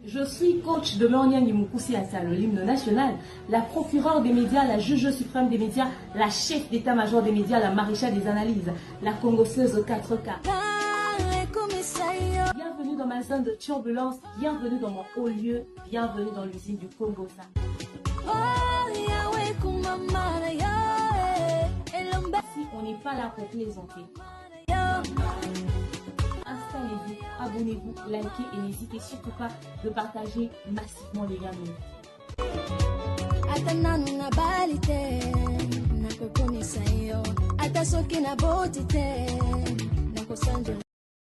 Je suis coach de Lorniang Mukusi Assa, l'hymne national, la procureure des médias, la juge suprême des médias, la chef d'état-major des médias, la maréchale des analyses, la congosseuse 4K. Bienvenue dans ma zone de turbulence, bienvenue dans mon haut lieu, bienvenue dans l'usine du Congo. Si on n'est pas là pour plaisanter. Installez-vous, abonnez-vous, likez et n'hésitez surtout pas de partager massivement les liens.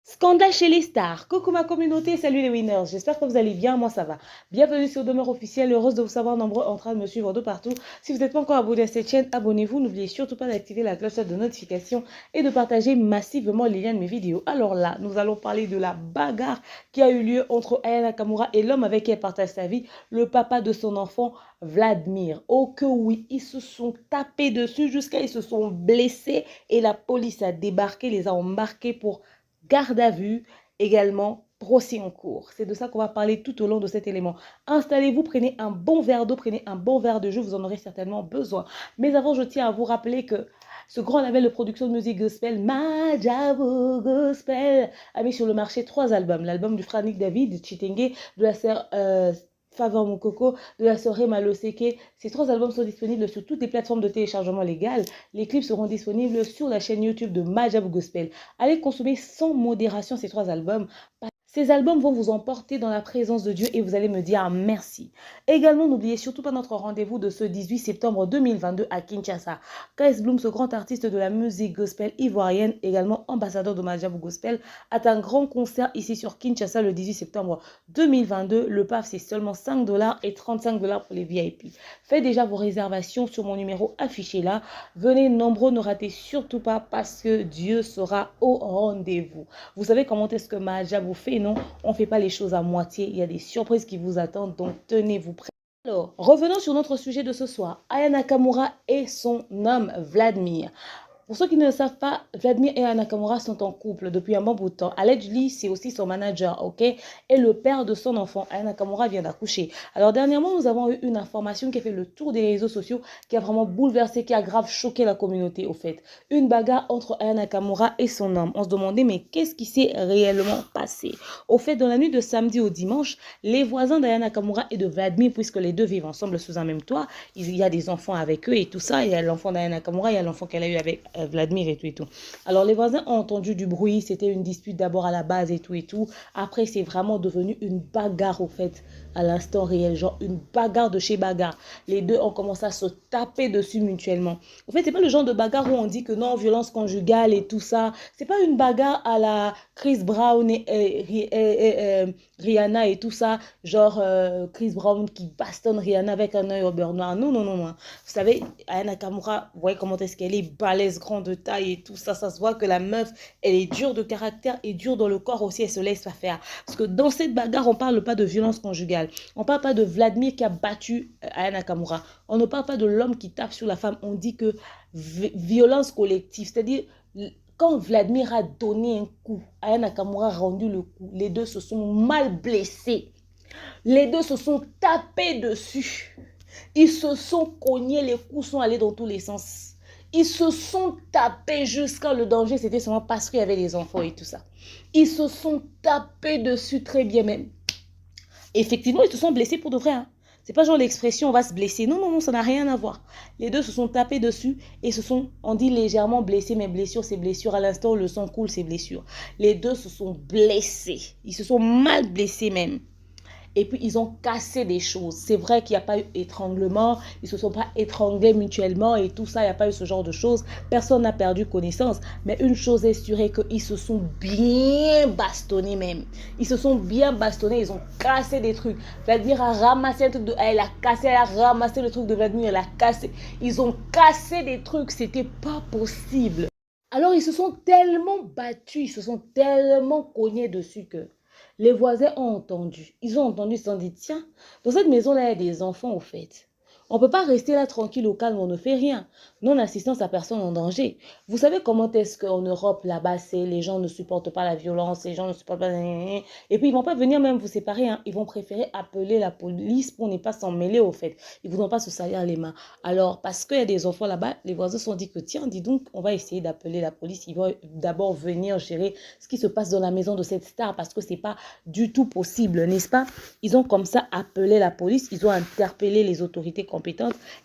Scandale chez les stars. Coucou ma communauté, salut les winners. J'espère que vous allez bien, moi ça va. Bienvenue sur Demeure Officielle, heureuse de vous savoir nombreux en train de me suivre de partout. Si vous n'êtes pas encore abonné à cette chaîne, abonnez-vous. N'oubliez surtout pas d'activer la cloche de notification et de partager massivement les liens de mes vidéos. Alors là, nous allons parler de la bagarre qui a eu lieu entre Aya Nakamura et l'homme avec qui elle partage sa vie, le papa de son enfant, Vladimir. Oh que oui, ils se sont tapés dessus jusqu'à ils se sont blessés et la police a débarqué, les a embarqués pour garde à vue, également procès en cours. C'est de ça qu'on va parler tout au long de cet élément. Installez-vous, prenez un bon verre d'eau, prenez un bon verre de jus, vous en aurez certainement besoin. Mais avant, je tiens à vous rappeler que ce grand label de production de musique gospel, Majabu Gospel, a mis sur le marché 3 albums. L'album du frère Nick David, Chitenge, de la sœur Favor Mukoko, de la sœur Rema Loseke. Ces 3 albums sont disponibles sur toutes les plateformes de téléchargement légales. Les clips seront disponibles sur la chaîne YouTube de Majabu Gospel. Allez consommer sans modération ces 3 albums. Ces albums vont vous emporter dans la présence de Dieu et vous allez me dire merci. Également, n'oubliez surtout pas notre rendez-vous de ce 18 septembre 2022 à Kinshasa. KS Bloom, ce grand artiste de la musique gospel ivoirienne, également ambassadeur de Majabu Gospel, a un grand concert ici sur Kinshasa le 18 septembre 2022. Le PAF, c'est seulement 5 $ et 35 $ pour les VIP. Faites déjà vos réservations sur mon numéro affiché là. Venez nombreux, ne ratez surtout pas parce que Dieu sera au rendez-vous. Vous savez comment est-ce que Majabu fait? Non, on ne fait pas les choses à moitié. Il y a des surprises qui vous attendent, donc tenez-vous prêts. Alors, revenons sur notre sujet de ce soir. Aya Nakamura et son homme Vladimir. Pour ceux qui ne le savent pas, Vladimir et Aya Nakamura sont en couple depuis un bon bout de temps. Allegedly, c'est aussi son manager, ok? Et le père de son enfant. Aya Nakamura vient d'accoucher. Alors dernièrement, nous avons eu une information qui a fait le tour des réseaux sociaux, qui a vraiment bouleversé, qui a grave choqué la communauté, au fait. Une bagarre entre Aya Nakamura et son homme. On se demandait, mais qu'est-ce qui s'est réellement passé? Au fait, dans la nuit de samedi au dimanche, les voisins d'Aya Nakamura et de Vladimir, puisque les deux vivent ensemble sous un même toit, il y a des enfants avec eux et tout ça. Il y a l'enfant d'Aya Nakamura, il y a l'enfant qu'elle a eu avec Vladimir et tout et tout. Alors les voisins ont entendu du bruit, c'était une dispute d'abord à la base et tout et tout. Après c'est vraiment devenu une bagarre au fait, à l'instant réel, genre une bagarre de chez bagarre. Les deux ont commencé à se taper dessus mutuellement. En fait c'est pas le genre de bagarre où on dit que non, violence conjugale et tout ça. C'est pas une bagarre à la Chris Brown et Rihanna et tout ça, genre Chris Brown qui bastonne Rihanna avec un œil au beurre noir. Non, non, non, non. Vous savez, Aya Nakamura, vous voyez comment est-ce qu'elle est balèze, grande de taille et tout ça. Ça se voit que la meuf, elle est dure de caractère et dure dans le corps aussi, elle se laisse pas faire. Parce que dans cette bagarre, on parle pas de violence conjugale. On parle pas de Vladimir qui a battu Aya Nakamura. On ne parle pas de l'homme qui tape sur la femme. On dit que violence collective, c'est-à-dire quand Vladimir a donné un coup, Aya Nakamura a rendu le coup. Les deux se sont mal blessés. Les deux se sont tapés dessus. Ils se sont cognés, les coups sont allés dans tous les sens. Ils se sont tapés jusqu'à le danger, c'était seulement parce qu'il y avait des enfants et tout ça. Ils se sont tapés dessus très bien même. Effectivement, ils se sont blessés pour de vrai. Hein. C'est pas genre l'expression on va se blesser. Non, non, non, ça n'a rien à voir. Les deux se sont tapés dessus et se sont, on dit légèrement blessés, mais blessures, c'est blessures. À l'instant où le sang coule, c'est blessure. Les deux se sont blessés. Ils se sont mal blessés même. Et puis, ils ont cassé des choses. C'est vrai qu'il n'y a pas eu étranglement. Ils ne se sont pas étranglés mutuellement et tout ça. Il n'y a pas eu ce genre de choses. Personne n'a perdu connaissance. Mais une chose est sûre, qu'ils se sont bien bastonnés même. Ils se sont bien bastonnés. Ils ont cassé des trucs. Vladimir a ramassé un truc de... Elle a cassé, elle a ramassé le truc de Vladimir. Elle a cassé. Ils ont cassé des trucs. C'était pas possible. Alors, ils se sont tellement battus. Ils se sont tellement cognés dessus que... Les voisins ont entendu. Ils ont entendu, ils se sont dit, tiens, dans cette maison-là, il y a des enfants, au fait. On ne peut pas rester là tranquille au calme, on ne fait rien. Non-assistance à personne en danger. Vous savez comment est-ce qu'en Europe, là-bas, c'est les gens ne supportent pas la violence, les gens ne supportent pas... Et puis, ils ne vont pas venir même vous séparer. Hein. Ils vont préférer appeler la police pour ne pas s'en mêler au fait. Ils ne voudront pas se salir les mains. Alors, parce qu'il y a des enfants là-bas, les voisins se sont dit que tiens, dis donc, on va essayer d'appeler la police. Ils vont d'abord venir gérer ce qui se passe dans la maison de cette star parce que ce n'est pas du tout possible, n'est-ce pas? Ils ont comme ça appelé la police, ils ont interpellé les autorités compétentes.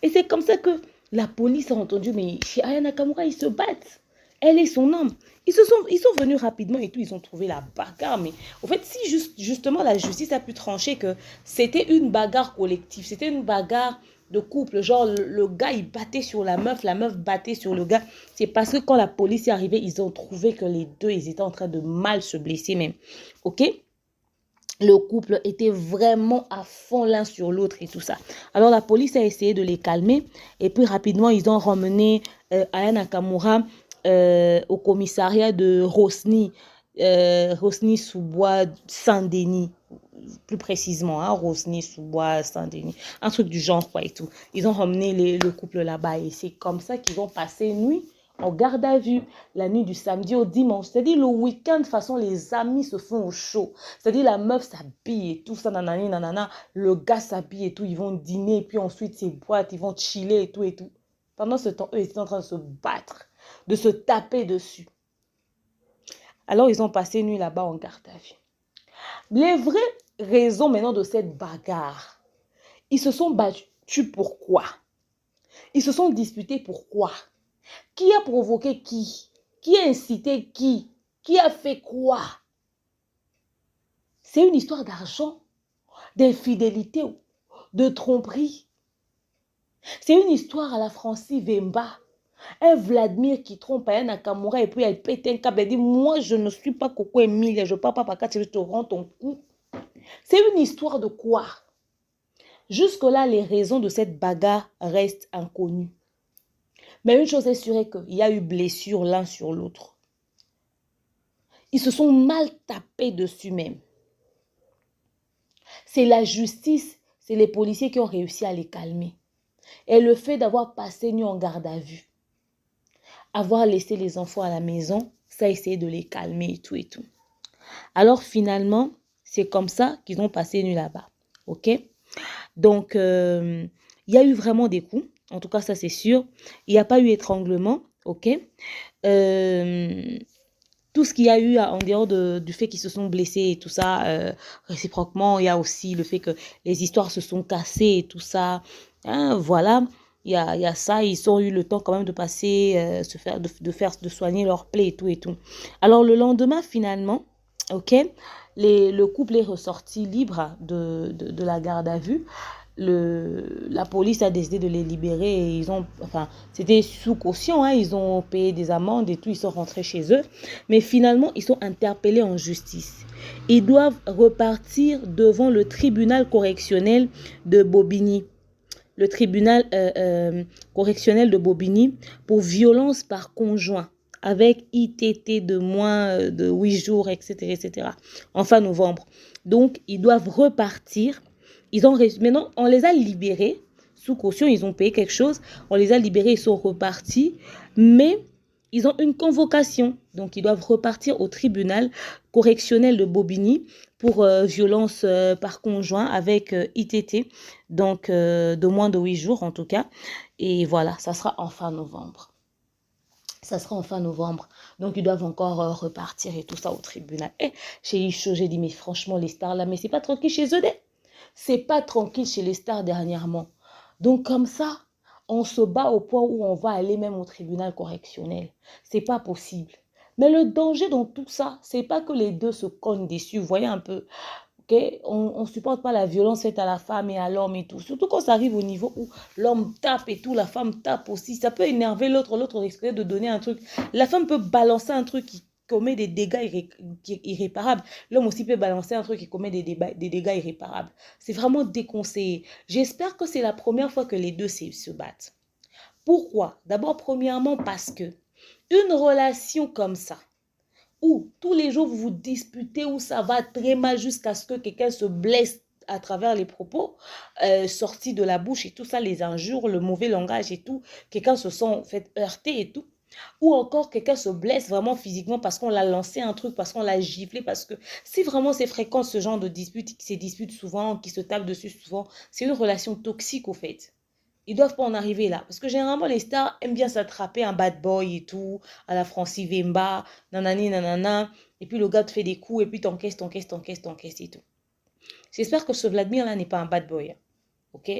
Et c'est comme ça que la police a entendu, mais chez Aya Nakamura, ils se battent. Elle et son homme. Ils sont venus rapidement et tout, ils ont trouvé la bagarre. Mais au fait, si justement la justice a pu trancher que c'était une bagarre collective, c'était une bagarre de couple, genre le gars il battait sur la meuf battait sur le gars, c'est parce que quand la police est arrivée, ils ont trouvé que les deux, ils étaient en train de mal se blesser même. Ok? Le couple était vraiment à fond l'un sur l'autre et tout ça. Alors la police a essayé de les calmer et puis rapidement ils ont ramené Aya Nakamura au commissariat de Rosny, Rosny-sous-Bois Saint-Denis, plus précisément, hein, Rosny-sous-Bois Saint-Denis, un truc du genre quoi et tout. Ils ont ramené le couple là-bas et c'est comme ça qu'ils vont passer une nuit en garde à vue, la nuit du samedi au dimanche. C'est-à-dire le week-end, de toute façon, les amis se font au chaud. C'est-à-dire la meuf s'habille et tout ça, nanani, nanana. Le gars s'habille et tout, ils vont dîner, et puis ensuite, c'est boîtes, ils vont chiller et tout et tout. Pendant ce temps, eux, ils étaient en train de se battre, de se taper dessus. Alors, ils ont passé une nuit là-bas en garde à vue. Les vraies raisons maintenant de cette bagarre, ils se sont battus pourquoi? Ils se sont disputés pourquoi? Qui a provoqué qui? Qui a incité qui? Qui a fait quoi? C'est une histoire d'argent, d'infidélité, de tromperie. C'est une histoire à la Francis Vemba. Un Vladimir qui trompe un Nakamura et puis elle pète un câble. Elle dit, moi je ne suis pas Coco Emilia, je ne parle pas par quatre, je te rends ton coup. C'est une histoire de quoi? Jusque-là, les raisons de cette bagarre restent inconnues. Mais une chose est sûre, qu'il y a eu blessure l'un sur l'autre. Ils se sont mal tapés dessus même. C'est la justice, c'est les policiers qui ont réussi à les calmer. Et le fait d'avoir passé nuit en garde à vue, avoir laissé les enfants à la maison, ça a essayé de les calmer et tout et tout. Alors finalement, c'est comme ça qu'ils ont passé nuit là-bas. Ok? Donc, il y a eu vraiment des coups. En tout cas, ça c'est sûr. Il n'y a pas eu étranglement. Ok? Tout ce qu'il y a eu en dehors du fait qu'ils se sont blessés et tout ça, réciproquement, il y a aussi le fait que les histoires se sont cassées et tout ça. Hein, voilà, il y a ça. Ils ont eu le temps quand même de passer, de soigner leurs plaies et tout et tout. Alors le lendemain, finalement, ok, le couple est ressorti libre de la garde à vue. La police a décidé de les libérer et ils ont, enfin, c'était sous caution, hein, ils ont payé des amendes et tout, ils sont rentrés chez eux. Mais finalement, ils sont interpellés en justice. Ils doivent repartir devant le tribunal correctionnel de Bobigny. Le tribunal correctionnel de Bobigny pour violence par conjoint avec ITT de moins de 8 jours, etc., etc. En fin novembre. Donc, ils doivent repartir. Maintenant, on les a libérés sous caution, ils ont payé quelque chose, on les a libérés, ils sont repartis, mais ils ont une convocation, donc ils doivent repartir au tribunal correctionnel de Bobigny pour violence par conjoint avec ITT, donc de moins de 8 jours en tout cas, et voilà, ça sera en fin novembre. Ça sera en fin novembre. Donc, ils doivent encore repartir et tout ça au tribunal. Et chez Isho, j'ai dit, mais franchement, les stars là, mais c'est pas tranquille chez eux, c'est pas tranquille chez les stars dernièrement. Donc, comme ça, on se bat au point où on va aller même au tribunal correctionnel. C'est pas possible. Mais le danger dans tout ça, c'est pas que les deux se cognent dessus. Vous voyez un peu. Okay? On ne supporte pas la violence faite à la femme et à l'homme et tout. Surtout quand ça arrive au niveau où l'homme tape et tout, la femme tape aussi. Ça peut énerver l'autre, l'autre risquerait de donner un truc. La femme peut balancer un truc qui commet des dégâts irréparables. L'homme aussi peut balancer un truc qui commet des dégâts irréparables. C'est vraiment déconseillé. J'espère que c'est la première fois que les deux se battent. Pourquoi? D'abord, premièrement, parce que une relation comme ça, où tous les jours vous vous disputez, où ça va très mal jusqu'à ce que quelqu'un se blesse à travers les propos sortis de la bouche et tout ça, les injures, le mauvais langage et tout, quelqu'un se sent fait heurter et tout. Ou encore quelqu'un se blesse vraiment physiquement parce qu'on l'a lancé un truc, parce qu'on l'a giflé, parce que si vraiment c'est fréquent ce genre de dispute, qui se disputent souvent, qui se tapent dessus souvent, c'est une relation toxique au fait. Ils doivent pas en arriver là. Parce que généralement, les stars aiment bien s'attraper un bad boy et tout, à la Francis Vemba, nanani, nanana. Et puis le gars te fait des coups et puis t'encaisses, t'encaisses, t'encaisses, t'encaisses et tout. J'espère que ce Vladimir-là n'est pas un bad boy. Ok?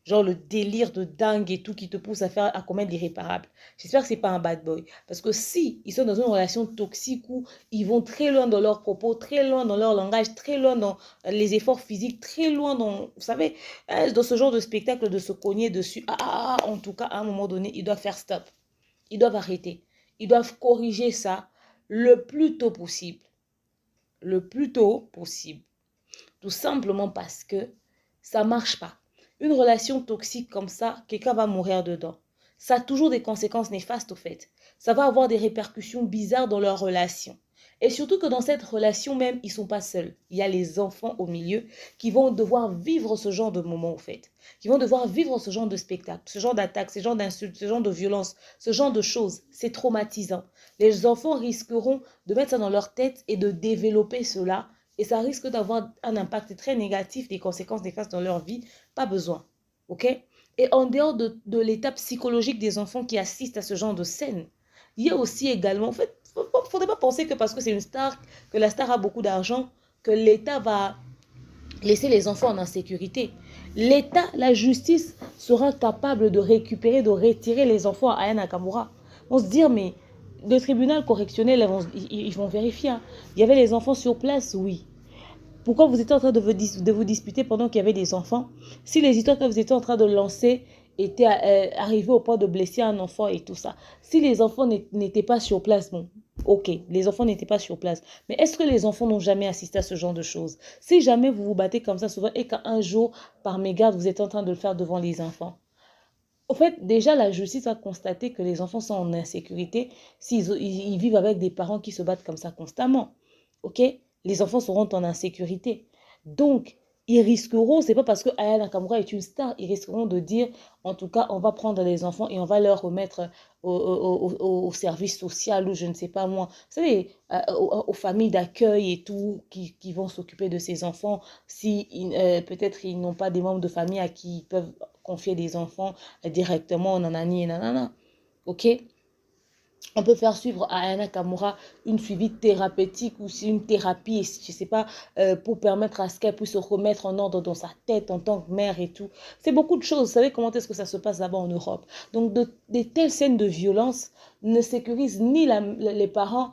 Genre le délire de dingue et tout qui te pousse à commettre l'irréparable. J'espère que c'est pas un bad boy. Parce que si ils sont dans une relation toxique où ils vont très loin dans leurs propos, très loin dans leur langage, très loin dans les efforts physiques, très loin dans, vous savez, dans ce genre de spectacle de se cogner dessus. En tout cas, à un moment donné, ils doivent faire stop. Ils doivent arrêter. Ils doivent corriger ça le plus tôt possible. Le plus tôt possible. Tout simplement parce que ça marche pas. Une relation toxique comme ça, quelqu'un va mourir dedans. Ça a toujours des conséquences néfastes au fait. Ça va avoir des répercussions bizarres dans leur relation. Et surtout que dans cette relation même, ils ne sont pas seuls. Il y a les enfants au milieu qui vont devoir vivre ce genre de moment au fait. Qui vont devoir vivre ce genre de spectacle, ce genre d'attaque, ce genre d'insultes, ce genre de violence, ce genre de choses. C'est traumatisant. Les enfants risqueront de mettre ça dans leur tête et de développer cela. Et ça risque d'avoir un impact très négatif, des conséquences néfastes dans leur vie. Pas besoin. OK? Et en dehors de l'état psychologique des enfants qui assistent à ce genre de scène, il y a aussi également, en fait, il ne faudrait pas penser que parce que c'est une star, que la star a beaucoup d'argent, que l'État va laisser les enfants en insécurité. L'État, la justice, sera capable de récupérer, de retirer les enfants à Aya Nakamura. On se dit, mais le tribunal correctionnel, ils vont vérifier. Hein. Il y avait les enfants sur place, oui. Pourquoi vous étiez en train de vous disputer pendant qu'il y avait des enfants? Si les histoires que vous étiez en train de lancer étaient arrivées au point de blesser un enfant et tout ça. Si les enfants n'étaient pas sur place, bon, ok, les enfants n'étaient pas sur place. Mais est-ce que les enfants n'ont jamais assisté à ce genre de choses? Si jamais vous vous battez comme ça souvent et qu'un jour, par mégarde, vous êtes en train de le faire devant les enfants. Au fait, déjà, la justice a constaté que les enfants sont en insécurité s'ils ils vivent avec des parents qui se battent comme ça constamment. Ok? Les enfants seront en insécurité. Donc, ils risqueront, c'est pas parce que Aya Nakamura est une star, ils risqueront de dire, en tout cas, on va prendre les enfants et on va leur remettre au service social ou je ne sais pas moi. Vous savez, aux familles d'accueil et tout, qui vont s'occuper de ces enfants, si peut-être ils n'ont pas des membres de famille à qui ils peuvent confier des enfants directement, nanani et nanana. Ok? On peut faire suivre à Aya Nakamura une suivi thérapeutique ou une thérapie, je ne sais pas, pour permettre à ce qu'elle puisse se remettre en ordre dans sa tête en tant que mère et tout. C'est beaucoup de choses. Vous savez comment est-ce que ça se passe là-bas en Europe. Donc, de telles scènes de violence ne sécurisent ni les parents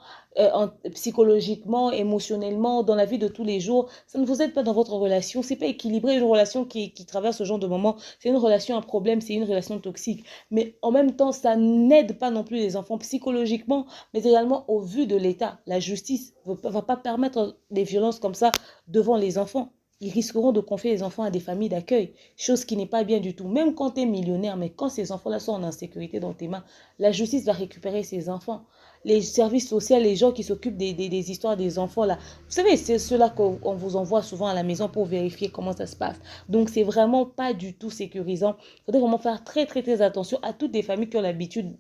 psychologiquement, émotionnellement, dans la vie de tous les jours. Ça ne vous aide pas dans votre relation. C'est pas équilibré. Une relation qui traverse ce genre de moment, c'est une relation à problème, c'est une relation toxique. Mais en même temps, ça n'aide pas non plus les enfants psychologiquement, mais également au vu de l'État. La justice ne va pas permettre des violences comme ça devant les enfants. Ils risqueront de confier les enfants à des familles d'accueil, chose qui n'est pas bien du tout. Même quand tu es millionnaire, mais quand ces enfants-là sont en insécurité dans tes mains, la justice va récupérer ces enfants. Les services sociaux, les gens qui s'occupent des histoires des enfants, là, vous savez, c'est ceux-là qu'on vous envoie souvent à la maison pour vérifier comment ça se passe. Donc, c'est vraiment pas du tout sécurisant. Il faudrait vraiment faire très, très, très attention à toutes les familles qui ont l'habitude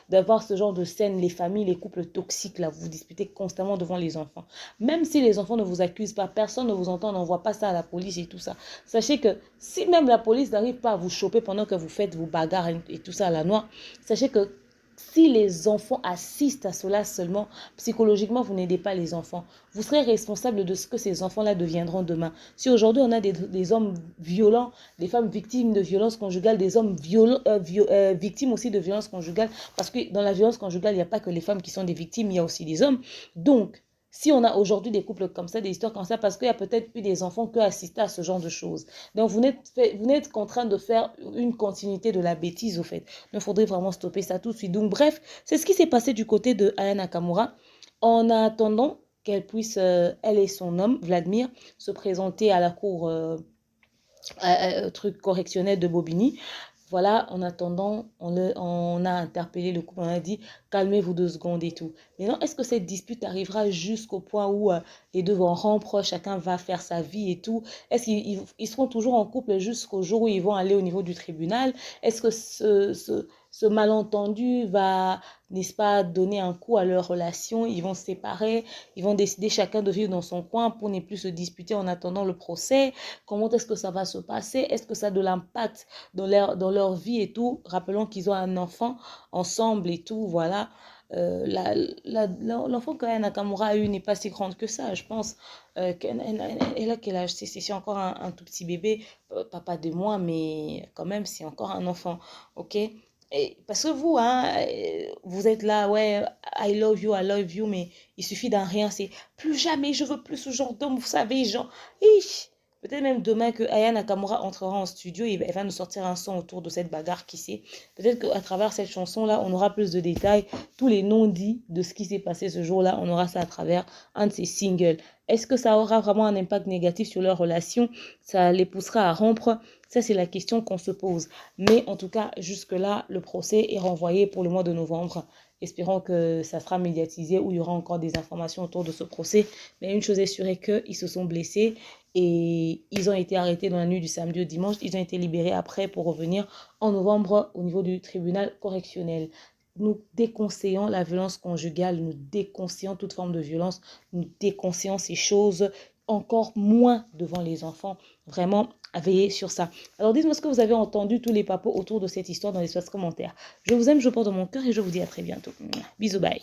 d'avoir ce genre de scène, les familles, les couples toxiques, là, vous vous disputez constamment devant les enfants. Même si les enfants ne vous accusent pas, personne ne vous entend, n'envoie pas ça à la police et tout ça. Sachez que si même la police n'arrive pas à vous choper pendant que vous faites vos bagarres et tout ça à la noire, sachez que si les enfants assistent à cela seulement, psychologiquement, vous n'aidez pas les enfants. Vous serez responsable de ce que ces enfants-là deviendront demain. Si aujourd'hui, on a des hommes violents, des femmes victimes de violences conjugales, des hommes victimes aussi de violences conjugales, parce que dans la violence conjugale, il n'y a pas que les femmes qui sont des victimes, il y a aussi des hommes. Donc, si on a aujourd'hui des couples comme ça, des histoires comme ça, parce qu'il y a peut-être eu des enfants qui ont assisté à ce genre de choses. Donc, vous n'êtes qu'en train de faire une continuité de la bêtise, au fait. Il faudrait vraiment stopper ça tout de suite. Donc, bref, c'est ce qui s'est passé du côté de Aya Nakamura. En attendant qu'elle puisse, elle et son homme, Vladimir, se présenter à la cour truc correctionnel de Bobigny. Voilà, en attendant, on a interpellé le couple, on a dit, calmez-vous 2 secondes et tout. Maintenant, est-ce que cette dispute arrivera jusqu'au point où les deux vont rompre, chacun va faire sa vie et tout? Est-ce qu'ils seront toujours en couple jusqu'au jour où ils vont aller au niveau du tribunal? Est-ce que ce malentendu va, n'est-ce pas, donner un coup à leur relation? Ils vont se séparer, ils vont décider chacun de vivre dans son coin pour ne plus se disputer en attendant le procès. Comment est-ce que ça va se passer? Est-ce que ça a de l'impact dans leur vie et tout? Rappelons qu'ils ont un enfant ensemble et tout, voilà. L'enfant qu'Aya Nakamura a eu n'est pas si grande que ça, je pense. Elle a quel âge? C'est encore un tout petit bébé, pas de moi, mais quand même, c'est encore un enfant, ok? Et parce que vous, hein, vous êtes là, ouais, I love you, mais il suffit d'un rien, c'est plus jamais, je veux plus ce genre d'homme, vous savez, genre, peut-être même demain que Aya Nakamura entrera en studio et elle va nous sortir un son autour de cette bagarre, qui sait. Peut-être qu'à travers cette chanson-là, on aura plus de détails, tous les non-dits de ce qui s'est passé ce jour-là, on aura ça à travers un de ses singles. Est-ce que ça aura vraiment un impact négatif sur leur relation? Ça les poussera à rompre? Ça, c'est la question qu'on se pose. Mais en tout cas, jusque-là, le procès est renvoyé pour le mois de novembre. Espérons que ça sera médiatisé, où il y aura encore des informations autour de ce procès. Mais une chose est sûre est qu'ils se sont blessés et ils ont été arrêtés dans la nuit du samedi au dimanche. Ils ont été libérés après pour revenir en novembre au niveau du tribunal correctionnel. Nous déconseillons la violence conjugale, nous déconseillons toute forme de violence, nous déconseillons ces choses, encore moins devant les enfants. Vraiment, à veiller sur ça. Alors dites-moi ce que vous avez entendu, tous les papos autour de cette histoire dans l'espace commentaire. Je vous aime, je porte dans mon cœur et je vous dis à très bientôt. Bisous, bye.